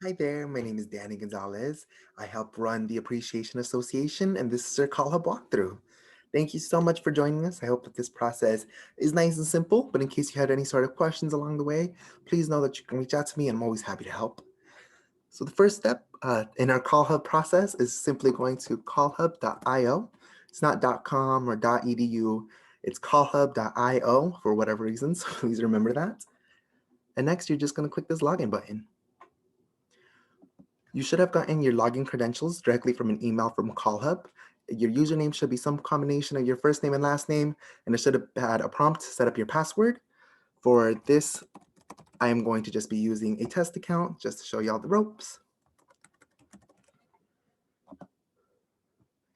Hi there, my name is Danny Gonzalez. I help run the Appreciation Association, and this is our CallHub walkthrough. Thank you so much for joining us. I hope that this process is nice and simple, but in case you had any sort of questions along the way, please know that you can reach out to me and I'm always happy to help. So the first step in our CallHub process is simply going to callhub.io. It's not .com or .edu, it's callhub.io for whatever reason, so please remember that. And next, you're just going to click this login button. You should have gotten your login credentials directly from an email from CallHub. Your username should be some combination of your first name and last name, and it should have had a prompt to set up your password. For this, I am going to just be using a test account just to show you all the ropes.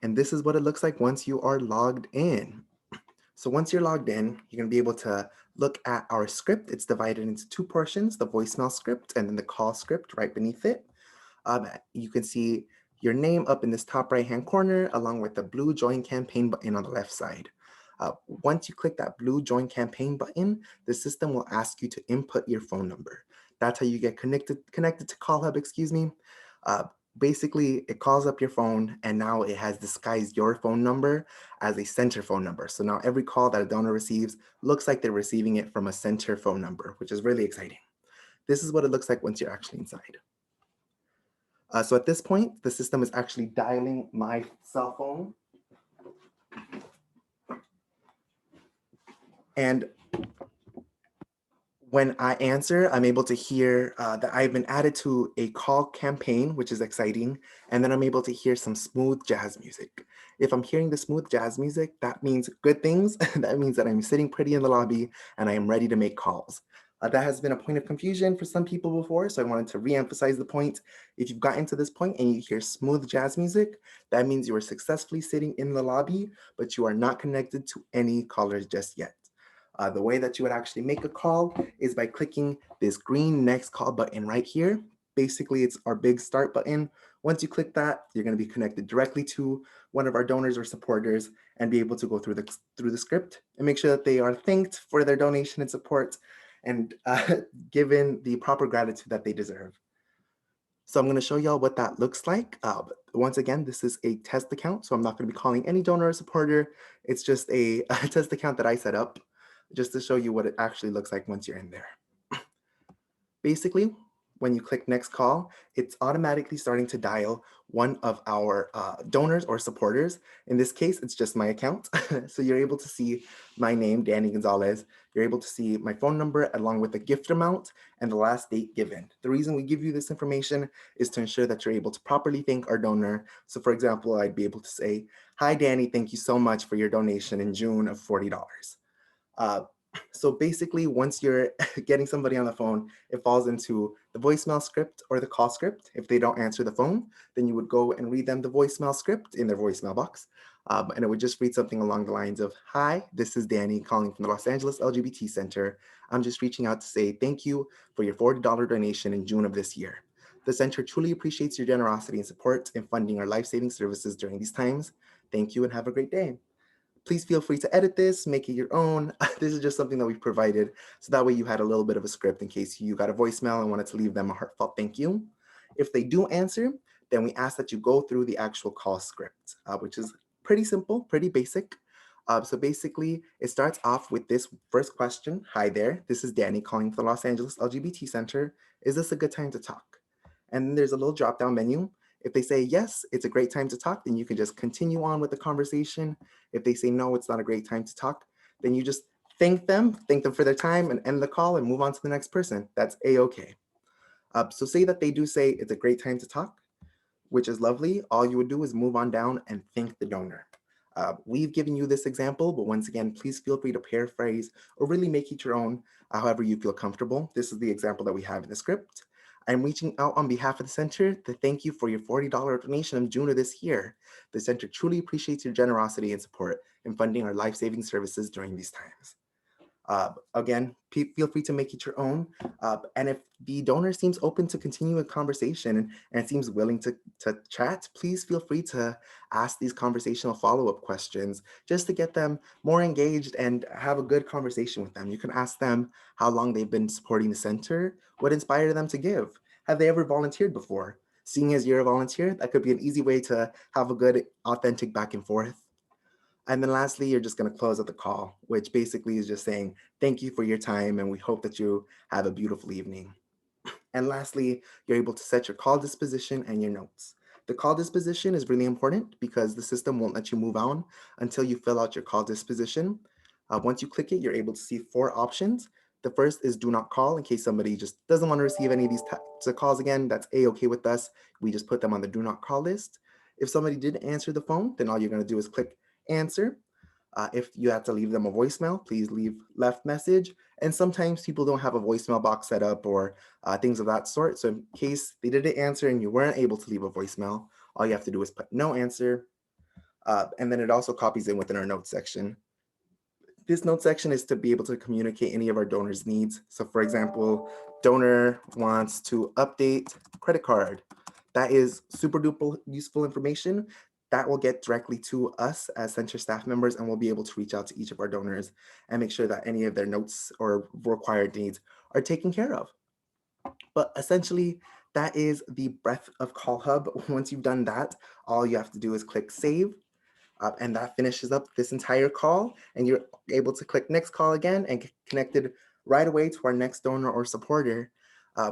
And this is what it looks like once you are logged in. So once you're logged in, you're gonna be able to look at our script. It's divided into two portions, the voicemail script and then the call script right beneath it. You can see your name up in this top right-hand corner, along with the blue Join Campaign button on the left side. Once you click that blue Join Campaign button, the system will ask you to input your phone number. That's how you get connected to CallHub, excuse me. Uh, Basically, it calls up your phone, and now it has disguised your phone number as a center phone number. So now every call that a donor receives looks like they're receiving it from a center phone number, which is really exciting. This is what it looks like once you're actually inside. So at this point, the system is actually dialing my cell phone. And when I answer, I'm able to hear that I've been added to a call campaign, which is exciting. And then I'm able to hear some smooth jazz music. If I'm hearing the smooth jazz music, that means good things. That means that I'm sitting pretty in the lobby and I am ready to make calls. That has been a point of confusion for some people before, so I wanted to re-emphasize the point. If you've gotten to this point and you hear smooth jazz music, that means you are successfully sitting in the lobby, but you are not connected to any callers just yet. The way that you would actually make a call is by clicking this green next call button right here. Basically, it's our big start button. Once you click that, you're going to be connected directly to one of our donors or supporters and be able to go through the script and make sure that they are thanked for their donation and support and given the proper gratitude that they deserve. So I'm going to show y'all what that looks like. Once again, this is a test account, so I'm not going to be calling any donor or supporter. It's just a test account that I set up just to show you what it actually looks like once you're in there. Basically, when you click next call, it's automatically starting to dial one of our donors or supporters. In this case, it's just my account. So you're able to see my name, Danny Gonzalez. You're able to see my phone number along with the gift amount and the last date given. The reason we give you this information is to ensure that you're able to properly thank our donor. So for example, I'd be able to say, "Hi, Danny, thank you so much for your donation in June of $40. So basically, once you're getting somebody on the phone, it falls into the voicemail script or the call script. If they don't answer the phone, then you would go and read them the voicemail script in their voicemail box. And it would just read something along the lines of, "Hi, this is Danny calling from the Los Angeles LGBT Center. I'm just reaching out to say thank you for your $40 donation in June of this year. The center truly appreciates your generosity and support in funding our life-saving services during these times. Thank you and have a great day. Please feel free to edit this, make it your own." This is just something that we've provided. So that way you had a little bit of a script in case you got a voicemail and wanted to leave them a heartfelt thank you. If they do answer, then we ask that you go through the actual call script, which is pretty simple, pretty basic. So basically, it starts off with this first question. "Hi there, this is Danny calling from the Los Angeles LGBT Center. Is this a good time to talk?" And then there's a little drop-down menu. If they say yes, it's a great time to talk, then you can just continue on with the conversation. If they say no, it's not a great time to talk, then you just thank them for their time and end the call and move on to the next person. That's a-okay. So say that they do say it's a great time to talk, which is lovely. All you would do is move on down and thank the donor. We've given you this example, but once again, please feel free to paraphrase or really make it your own, however you feel comfortable. This is the example that we have in the script. "I'm reaching out on behalf of the center to thank you for your $40 donation in June of this year. The center truly appreciates your generosity and support in funding our life-saving services during these times." Again, feel free to make it your own. And if the donor seems open to continue a conversation and seems willing to chat, please feel free to ask these conversational follow-up questions just to get them more engaged and have a good conversation with them. You can ask them how long they've been supporting the center, what inspired them to give. have they ever volunteered before? Seeing as you're a volunteer, that could be an easy way to have a good, authentic back and forth. And then lastly, you're just going to close out the call, which basically is just saying, thank you for your time, and we hope that you have a beautiful evening. And lastly, you're able to set your call disposition and your notes. The call disposition is really important because the system won't let you move on until you fill out your call disposition. Once you click it, you're able to see four options. The first is do not call in case somebody just doesn't want to receive any of these types of calls again. That's A-okay with us. We just put them on the do not call list. If somebody did answer the phone, then all you're going to do is click answer. If you have to leave them a voicemail, please leave left message. And sometimes people don't have a voicemail box set up or things of that sort. So in case they didn't answer and you weren't able to leave a voicemail, all you have to do is put no answer. And then it also copies in within our notes section. This note section is to be able to communicate any of our donors' needs. So for example, donor wants to update credit card. That is super duper useful information that will get directly to us as center staff members, and we'll be able to reach out to each of our donors and make sure that any of their notes or required needs are taken care of. But essentially, that is the breadth of CallHub. Once you've done that, all you have to do is click save, and that finishes up this entire call, and you're able to click next call again and get connected right away to our next donor or supporter.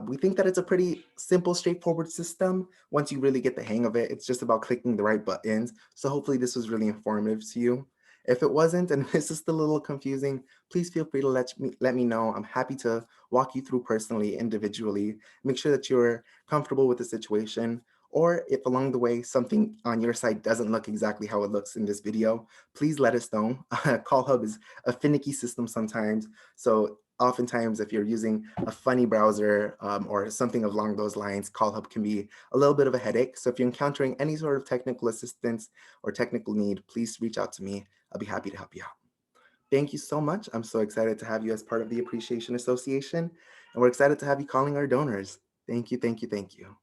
We think that it's a pretty simple, straightforward system. Once you really get the hang of it, it's just about clicking the right buttons. So hopefully this was really informative to you. If it wasn't and it's just a little confusing, please feel free to let me know. I'm happy to walk you through personally, individually, make sure that you're comfortable with the situation. Or if along the way something on your side doesn't look exactly how it looks in this video, please let us know. CallHub is a finicky system sometimes. So oftentimes if you're using a funny browser or something along those lines, CallHub can be a little bit of a headache. So if you're encountering any sort of technical assistance or technical need, please reach out to me. I'll be happy to help you out. Thank you so much. I'm so excited to have you as part of the Appreciation Association, and we're excited to have you calling our donors. Thank you, thank you, thank you.